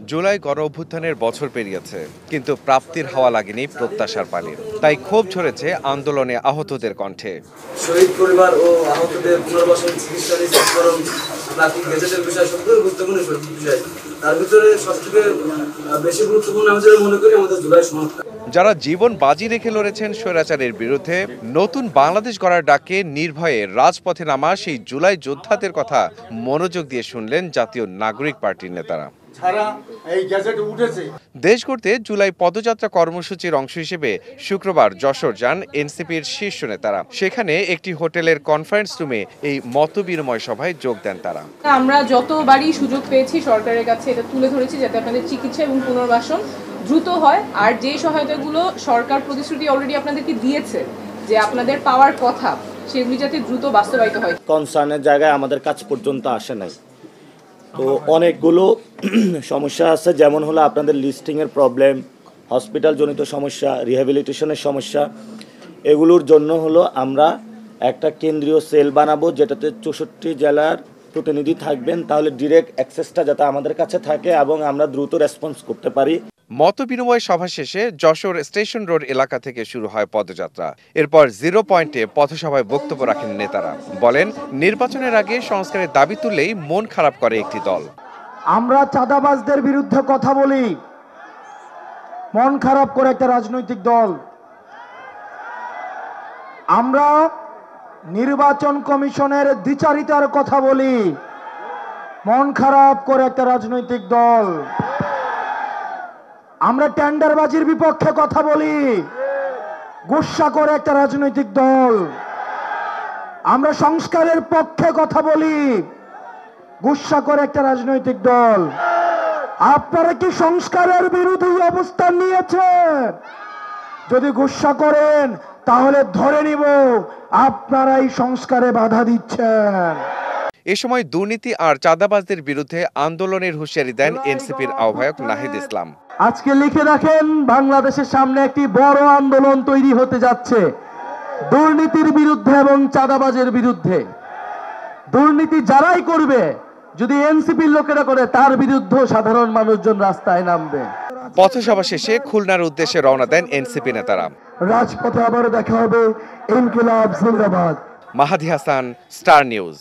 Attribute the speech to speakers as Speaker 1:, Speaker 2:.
Speaker 1: জুলাই গণ অভ্যুত্থানের বছর পেরিয়েছে, কিন্তু প্রাপ্তির হাওয়া লাগেনি প্রত্যাশার পানির। তাই ক্ষোভ ঝরেছে আন্দোলনে আহতদের কণ্ঠে।
Speaker 2: শহীদ পরিবার ও আহতদের পুনর্বাসন, চিকিৎসা নিশ্চিতকরণ, প্রাথমিক গেজেটের বিষয় সবথেকে গুরুত্বপূর্ণ বিষয়। তার ভিতরে সবথেকে বেশি গুরুত্বপূর্ণ আমি যেটা মনে করি আমাদের জুলাই সনদটা।
Speaker 1: যারা জীবন বাজি রেখে লড়েছেন স্বৈরাচারের বিরুদ্ধে, নতুন বাংলাদেশ গড়ার ডাকে নির্ভয়ে রাজপথে নামা সেই জুলাই যোদ্ধাদের কথা মনোযোগ দিয়ে শুনলেন জাতীয় নাগরিক পার্টির নেতারা। দেশ গড়তে জুলাই পদযাত্রা কর্মসূচির অংশ হিসেবে শুক্রবার যশোর যান এনসিপির শীর্ষ নেতারা। সেখানে একটি হোটেলের কনফারেন্স রুমে এই মতবিনিময় সভায় যোগ দেন তারা।
Speaker 3: আমরা যতবারই সুযোগ পেয়েছি সরকারের কাছে এটা তুলে ধরেছি যাতে আপনাদের চিকিৎসা এবং পুনর্বাসন দ্রুত হয়, আর যে সহায়তাগুলো সরকার প্রতিশ্রুতি অলরেডি আপনাদেরকে দিয়েছে যে আপনাদের পাওয়ার কথা, সেগুলি যাতে দ্রুত বাস্তবায়িত হয়।
Speaker 4: কনসার্নের জায়গায় আমাদের কাছ পর্যন্ত আসে নাই, তো অনেকগুলো সমস্যা আছে, যেমন হলো আপনাদের লিস্টিংয়ের প্রবলেম, হসপিটাল জনিত সমস্যা, রিহ্যাবিলিটেশনের সমস্যা। এগুলোর জন্য হলো আমরা একটা কেন্দ্রীয় সেল বানাবো, যেটাতে 64 জেলার প্রতিনিধি থাকবেন, তাহলে ডিরেক্ট অ্যাক্সেসটা যাতে আমাদের কাছে থাকে এবং আমরা দ্রুত রেসপন্স করতে পারি।
Speaker 1: মতবিনিময় সভা শেষে যশোর স্টেশন রোড এলাকা থেকে শুরু হয় পদযাত্রা। এরপর 0 পয়েন্টে পথসভায় বক্তব্য রাখেন নেতারা। বলেন, নির্বাচনের আগে সংস্কারের দাবি তুললেই মন খারাপ করে একটি দল।
Speaker 5: আমরা চাঁদাবাজদের বিরুদ্ধে কথা বলি, মন খারাপ করে একটা রাজনৈতিক দল। আমরা নির্বাচন কমিশনের দ্বিচারিতার কথা বলি, মন খারাপ করে একটা রাজনৈতিক দল। আমরা টেন্ডারবাজির বিপক্ষে কথা বলি, গুসা করে একটা রাজনৈতিক দল। আমরা সংস্কারের পক্ষে কথা বলি, গুসা করে একটা রাজনৈতিক দল। আপনারা কি সংস্কারের বিরোধী অবস্থান নিয়েছেন? যদি গুসা করেন তাহলে ধরে নিব আপনারাই সংস্কারে বাধা দিচ্ছেন।
Speaker 1: এ সময় দুর্নীতি আর চাঁদাবাজদের বিরুদ্ধে আন্দোলনের হুঁশিয়ারি দেন এনসিপির আহ্বায়ক নাহিদ ইসলাম।
Speaker 5: আজকে লিখে রাখেন, বাংলাদেশের সামনে একটি বড় আন্দোলন তৈরি হতে যাচ্ছে দুর্নীতির বিরুদ্ধে এবং চাঁদাবাজের বিরুদ্ধে। দুর্নীতি যারাই করবে, যদি এনসিপির লোকেরা করে, তার বিরুদ্ধে সাধারণ মানুষজন রাস্তায় নামবে।
Speaker 1: পথসভা শেষে খুলনার উদ্দেশ্যে রওনা দেন এনসিপি নেতারা।
Speaker 5: রাজপথে আবার দেখা হবে। ইনকিলাব জিন্দাবাদ।
Speaker 1: মাহাদি হাসান, স্টার নিউজ।